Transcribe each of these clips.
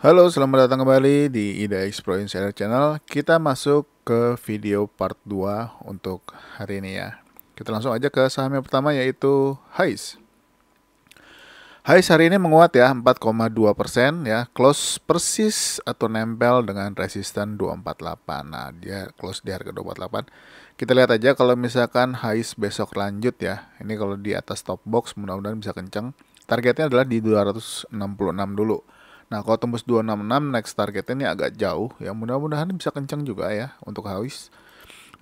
Halo, selamat datang kembali di IDX Pro Insider Channel. Kita masuk ke video part 2 untuk hari ini ya. Kita langsung aja ke saham yang pertama yaitu HAIS. HAIS hari ini menguat ya 4,2% ya, close persis atau nempel dengan resisten 248. Nah, dia close di harga 248. Kita lihat aja kalau misalkan HAIS besok lanjut ya. Ini kalau di atas top box mudah-mudahan bisa kenceng. Targetnya adalah di 266 dulu. Nah, kalau tembus 266, next targetnya ini agak jauh ya. Mudah-mudahan bisa kencang juga ya untuk HAIS.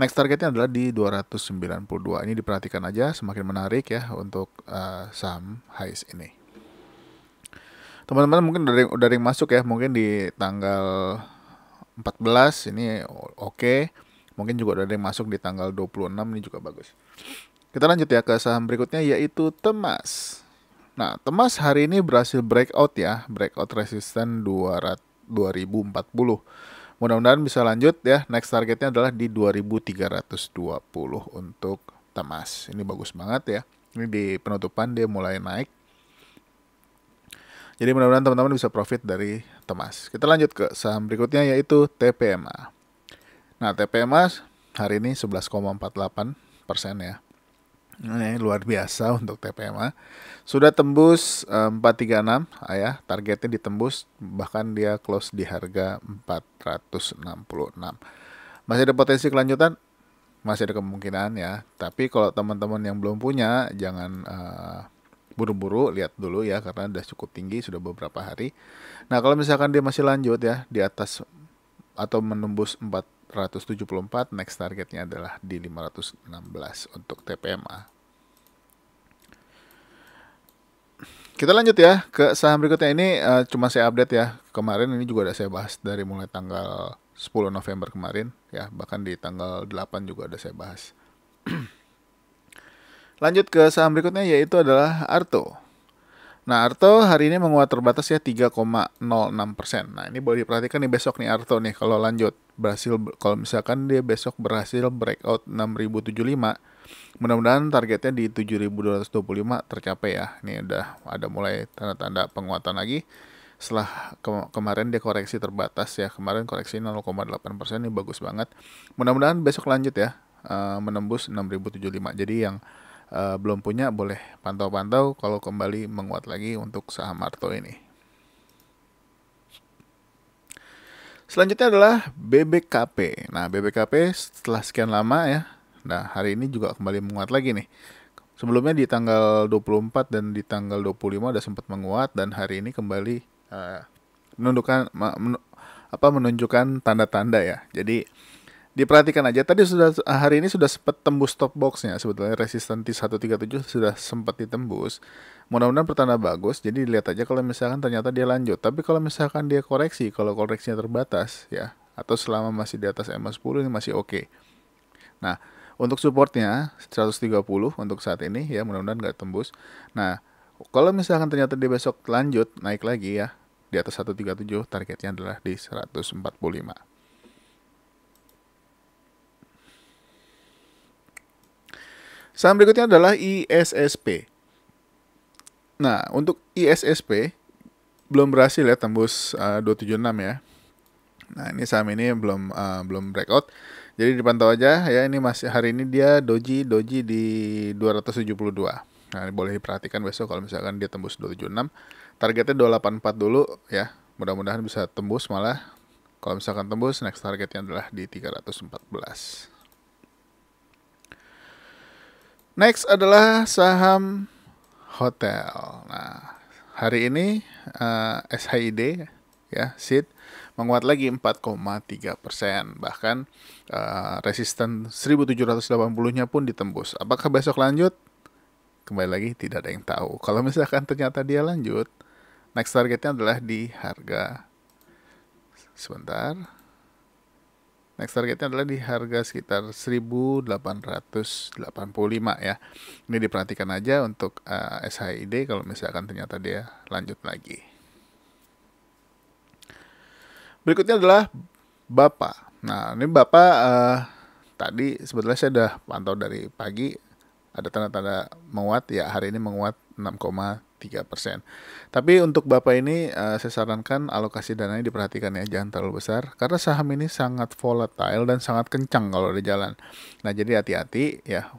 Next targetnya adalah di 292. Ini diperhatikan aja, semakin menarik ya untuk saham HAIS ini. Teman-teman mungkin udah ada yang masuk ya, mungkin di tanggal 14 ini oke. Mungkin juga udah ada yang masuk di tanggal 26, ini juga bagus. Kita lanjut ya ke saham berikutnya yaitu Temas. Nah, Temas hari ini berhasil breakout ya, breakout resisten 2040. Mudah-mudahan bisa lanjut ya. Next targetnya adalah di 2320 untuk Temas. Ini bagus banget ya. Ini di penutupan dia mulai naik. Jadi mudah-mudahan teman-teman bisa profit dari Temas. Kita lanjut ke saham berikutnya yaitu TPMA. Nah, TPMA hari ini 11,48% ya. Ini luar biasa untuk TPMA. Sudah tembus 436 ya, targetnya ditembus, bahkan dia close di harga 466. Masih ada potensi kelanjutan? Masih ada kemungkinan ya. Tapi kalau teman-teman yang belum punya, jangan buru-buru, lihat dulu ya, karena udah cukup tinggi, sudah beberapa hari. Nah, kalau misalkan dia masih lanjut ya, di atas atau menembus 474, next targetnya adalah di 516 untuk TPMA. Kita lanjut ya ke saham berikutnya. Ini cuma saya update ya. Kemarin ini juga udah saya bahas dari mulai tanggal 10 November kemarin ya, bahkan di tanggal 8 juga udah saya bahas. Lanjut ke saham berikutnya yaitu adalah Arto. Nah, Arto hari ini menguat terbatas ya 3,06%. Nah, ini boleh diperhatikan nih besok nih Arto nih kalau lanjut berhasil, kalau misalkan dia besok berhasil breakout 6075, mudah-mudahan targetnya di 7225 tercapai ya. Ini udah ada mulai tanda-tanda penguatan lagi setelah kemarin dia koreksi terbatas ya. Kemarin koreksi 0,8%, ini bagus banget. Mudah-mudahan besok lanjut ya, menembus 6075. Jadi yang belum punya boleh pantau-pantau kalau kembali menguat lagi untuk saham Arto ini. Selanjutnya adalah BBKP. Nah, BBKP setelah sekian lama ya, nah hari ini juga kembali menguat lagi nih. Sebelumnya di tanggal 24 dan di tanggal 25 udah sempat menguat, dan hari ini kembali menunjukkan tanda-tanda ya. Jadi diperhatikan aja, tadi hari ini sudah sempat tembus top boxnya, sebetulnya resisten T137 sudah sempat ditembus. Mudah-mudahan pertanda bagus, jadi dilihat aja kalau misalkan ternyata dia lanjut. Tapi kalau misalkan dia koreksi, kalau koreksinya terbatas ya, atau selama masih di atas EMA 10, ini masih oke. Nah, untuk supportnya 130 untuk saat ini ya, mudah-mudahan nggak tembus. Nah, kalau misalkan ternyata dia besok lanjut naik lagi ya, di atas 137, targetnya adalah di 145. Saham berikutnya adalah ISSP. Nah, untuk ISSP belum berhasil ya tembus 276 ya. Nah, ini saham ini belum breakout. Jadi dipantau aja ya, ini masih hari ini dia doji di 272. Nah, ini boleh diperhatikan besok kalau misalkan dia tembus 276. Targetnya 284 dulu ya. Mudah-mudahan bisa tembus malah. Kalau misalkan tembus, next targetnya adalah di 314. Next adalah saham hotel. Nah, hari ini SHID ya, SID menguat lagi 4,3%. Bahkan resisten 1780-nya pun ditembus. Apakah besok lanjut? Kembali lagi tidak ada yang tahu. Kalau misalkan ternyata dia lanjut, next targetnya adalah di harga Next targetnya adalah di harga sekitar 1885 ya. Ini diperhatikan aja untuk SHID kalau misalkan ternyata dia lanjut lagi. Berikutnya adalah Bapa. Nah, ini Bapa tadi sebetulnya saya udah pantau dari pagi, ada tanda-tanda menguat ya. Hari ini menguat 3%. Tapi untuk Bapak ini saya sarankan alokasi dananya diperhatikan ya, jangan terlalu besar karena saham ini sangat volatile dan sangat kencang kalau di jalan. Nah, jadi hati-hati ya.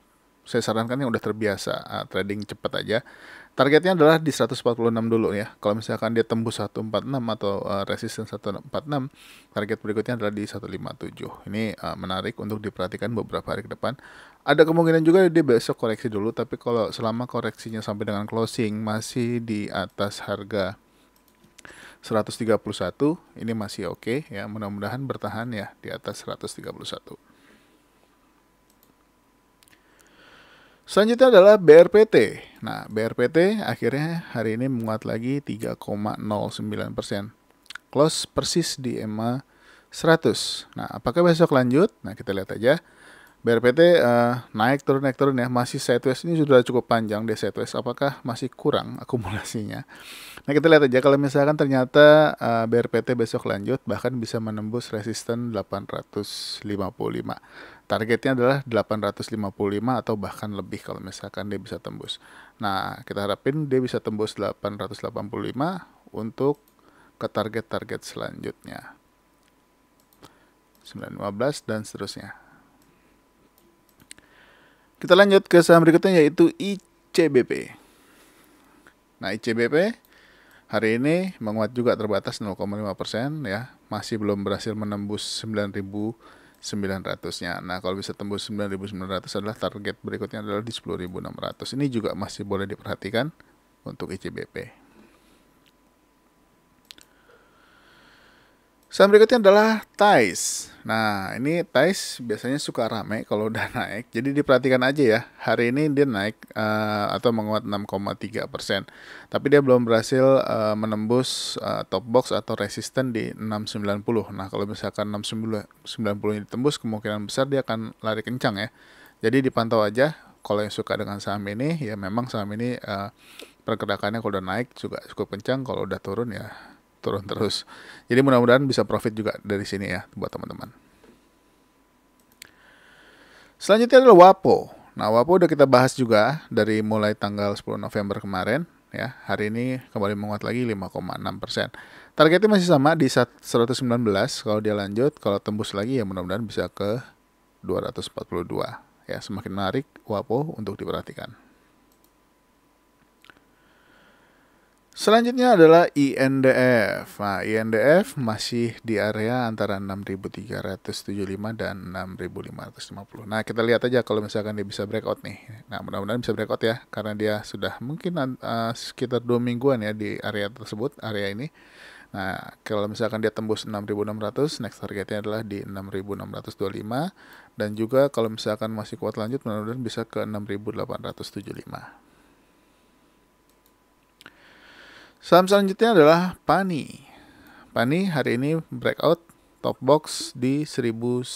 Saya sarankan yang udah terbiasa trading cepat aja. Targetnya adalah di 146 dulu ya. Kalau misalkan dia tembus 146 atau resistance 146, target berikutnya adalah di 157. Ini menarik untuk diperhatikan beberapa hari ke depan. Ada kemungkinan juga dia besok koreksi dulu, tapi kalau selama koreksinya sampai dengan closing masih di atas harga 131, ini masih oke ya. Mudah-mudahan bertahan ya di atas 131. Selanjutnya adalah BRPT. Nah, BRPT akhirnya hari ini menguat lagi 3,09%. Close persis di EMA 100. Nah, apakah besok lanjut? Nah, kita lihat aja. BRPT naik turun ya, masih sideways, ini sudah cukup panjang deh sideways. Apakah masih kurang akumulasinya? Nah, kita lihat aja kalau misalkan ternyata BRPT besok lanjut bahkan bisa menembus resisten 855. Targetnya adalah 855 atau bahkan lebih kalau misalkan dia bisa tembus. Nah, kita harapin dia bisa tembus 885 untuk ke target-target selanjutnya. 915 dan seterusnya. Kita lanjut ke saham berikutnya yaitu ICBP. Nah, ICBP hari ini menguat juga terbatas 0,5% ya. Masih belum berhasil menembus 9.900-nya. Nah, kalau bisa tembus 9.900 adalah target berikutnya adalah di 10.600. Ini juga masih boleh diperhatikan untuk ICBP. Saham berikutnya adalah TAIS. Nah, ini TAIS biasanya suka rame kalau udah naik. Jadi diperhatikan aja ya. Hari ini dia naik atau menguat 6,3%. Tapi dia belum berhasil menembus top box atau resisten di 690. Nah, kalau misalkan 690 ini ditembus, kemungkinan besar dia akan lari kencang ya. Jadi dipantau aja. Kalau yang suka dengan saham ini, ya memang saham ini pergerakannya kalau udah naik juga cukup kencang. Kalau udah turun ya turun terus. Jadi mudah-mudahan bisa profit juga dari sini ya buat teman-teman. Selanjutnya adalah WAPO. Nah, WAPO udah kita bahas juga dari mulai tanggal 10 November kemarin ya. Hari ini kembali menguat lagi 5,6%. Targetnya masih sama di 119 kalau dia lanjut. Kalau tembus lagi ya mudah-mudahan bisa ke 242 ya. Semakin menarik WAPO untuk diperhatikan. Selanjutnya adalah INDF. Nah, INDF masih di area antara 6.375 dan 6.550. Nah, kita lihat aja kalau misalkan dia bisa breakout nih. Nah, mudah-mudahan bisa breakout ya, karena dia sudah mungkin sekitar 2 mingguan ya di area tersebut, area ini. Nah, kalau misalkan dia tembus 6.600, next targetnya adalah di 6.625. Dan juga kalau misalkan masih kuat lanjut, mudah-mudahan bisa ke 6.875. Saham selanjutnya adalah PANI. PANI hari ini breakout top box di 1165.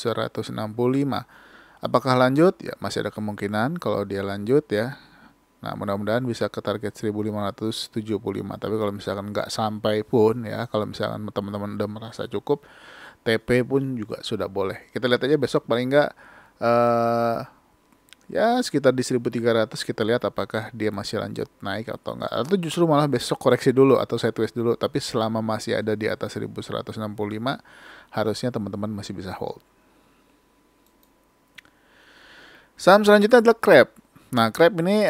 Apakah lanjut? Ya masih ada kemungkinan kalau dia lanjut ya. Nah, mudah-mudahan bisa ke target 1575. Tapi kalau misalkan nggak sampai pun ya, kalau misalkan teman-teman udah merasa cukup, TP pun juga sudah boleh. Kita lihat aja besok paling nggak ya sekitar di 1300, kita lihat apakah dia masih lanjut naik atau enggak, atau justru malah besok koreksi dulu atau sideways dulu. Tapi selama masih ada di atas 1165 harusnya teman-teman masih bisa hold. Saham selanjutnya adalah Crab. Nah, Crab ini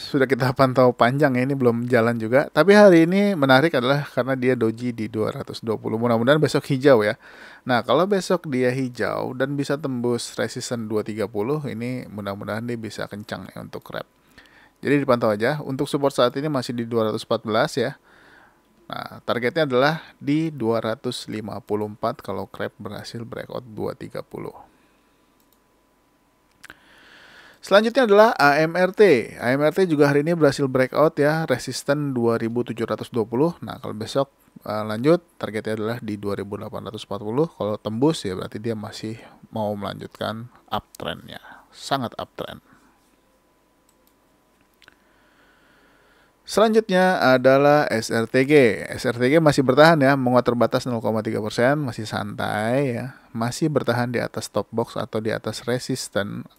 sudah kita pantau panjang ya, ini belum jalan juga. Tapi hari ini menarik adalah karena dia doji di 220. Mudah-mudahan besok hijau ya. Nah, kalau besok dia hijau dan bisa tembus resisten 230, ini mudah-mudahan dia bisa kencang ya untuk Crab. Jadi dipantau aja. Untuk support saat ini masih di 214 ya. Nah, targetnya adalah di 254 kalau Crab berhasil breakout 230. Selanjutnya adalah AMRT. AMRT juga hari ini berhasil breakout ya, resisten 2720. Nah, kalau besok lanjut, targetnya adalah di 2840. Kalau tembus ya berarti dia masih mau melanjutkan uptrendnya. Sangat uptrend. Selanjutnya adalah SRTG. SRTG masih bertahan ya, menguat terbatas 0,3%, masih santai ya. Masih bertahan di atas top box atau di atas resisten.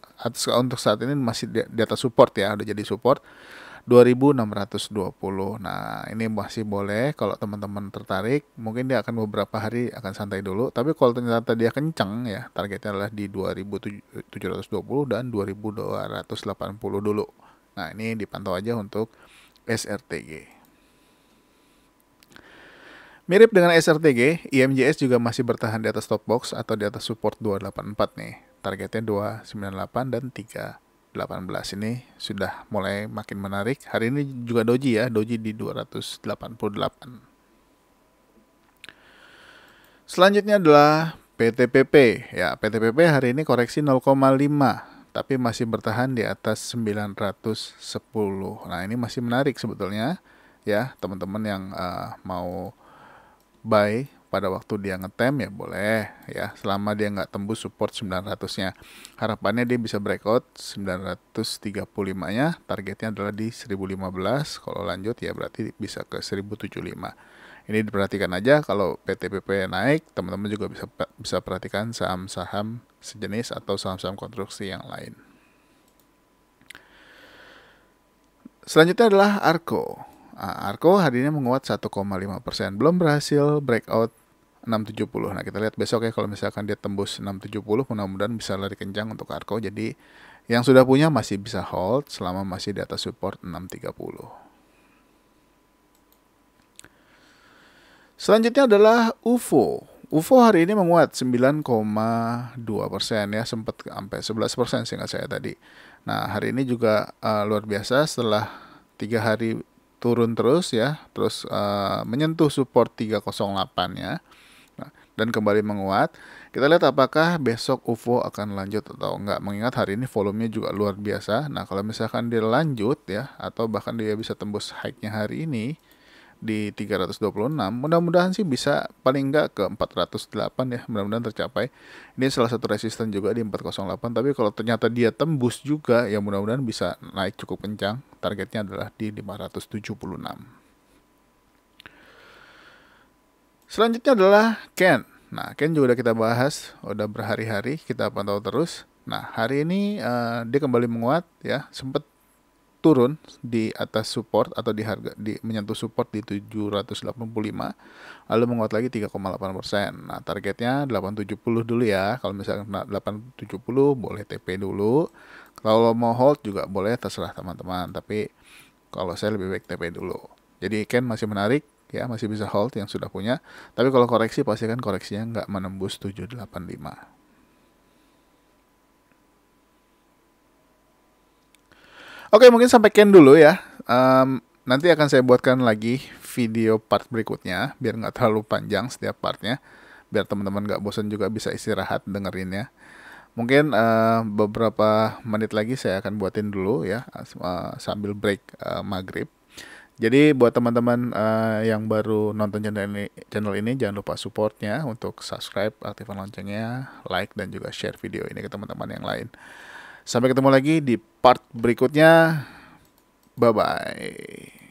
Untuk saat ini masih di atas support ya, udah jadi support. 2620. Nah, ini masih boleh kalau teman-teman tertarik. Mungkin dia akan beberapa hari akan santai dulu. Tapi kalau ternyata dia kencang ya, targetnya adalah di 2720 dan 2280 dulu. Nah, ini dipantau aja untuk SRTG. Mirip dengan SRTG, IMJS juga masih bertahan di atas top box atau di atas support 284 nih. Targetnya 298 dan 318 ini sudah mulai makin menarik. Hari ini juga doji ya, doji di 288. Selanjutnya adalah PTPP. Ya, PTPP hari ini koreksi 0,5 tapi masih bertahan di atas 910. Nah, ini masih menarik sebetulnya ya, teman-teman yang mau buy pada waktu dia ngetem ya boleh ya, selama dia nggak tembus support 900-nya. Harapannya dia bisa breakout 935-nya, targetnya adalah di 1015. Kalau lanjut ya berarti bisa ke 1075. Ini diperhatikan aja, kalau PTPP naik, teman-teman juga bisa perhatikan saham-saham sejenis atau saham-saham konstruksi yang lain. Selanjutnya adalah Arko. Arko hari ini menguat 1,5%, belum berhasil breakout 670. Nah, kita lihat besok ya, kalau misalkan dia tembus 670, mudah-mudahan bisa lari kencang untuk Arko. Jadi yang sudah punya masih bisa hold selama masih di atas support 630. Selanjutnya adalah UFO. UFO hari ini menguat 9,2% ya, sempat sampai 11% seingat saya tadi. Nah, hari ini juga luar biasa setelah 3 hari turun terus ya, terus menyentuh support 308 ya. Nah, dan kembali menguat. Kita lihat apakah besok UFO akan lanjut atau enggak. Mengingat hari ini volumenya juga luar biasa. Nah, kalau misalkan dia lanjut ya, atau bahkan dia bisa tembus high-nya hari ini di 326, mudah-mudahan sih bisa paling enggak ke 408 ya, mudah-mudahan tercapai. Ini salah satu resisten juga di 408, tapi kalau ternyata dia tembus juga ya mudah-mudahan bisa naik cukup kencang. Targetnya adalah di 576. Selanjutnya adalah Ken. Nah, Ken juga udah kita bahas, udah berhari-hari kita pantau terus. Nah, hari ini dia kembali menguat ya, sempat turun di atas support atau di harga menyentuh support di 785, lalu menguat lagi 3,8%. Nah, targetnya 870 dulu ya. Kalau misalnya 870 boleh TP dulu. Kalau mau hold juga boleh, terserah teman-teman. Tapi kalau saya lebih baik TP dulu. Jadi Ken masih menarik ya, masih bisa hold yang sudah punya. Tapi kalau koreksi pastikan koreksinya nggak menembus 785. Oke, mungkin sampai Ken dulu ya. Nanti akan saya buatkan lagi video part berikutnya, biar nggak terlalu panjang setiap partnya, biar teman-teman nggak bosan juga bisa istirahat dengerinnya. Mungkin beberapa menit lagi saya akan buatin dulu ya, sambil break maghrib. Jadi buat teman-teman yang baru nonton channel ini, jangan lupa supportnya untuk subscribe, aktifkan loncengnya, like, dan juga share video ini ke teman-teman yang lain. Sampai ketemu lagi di part berikutnya. Bye-bye.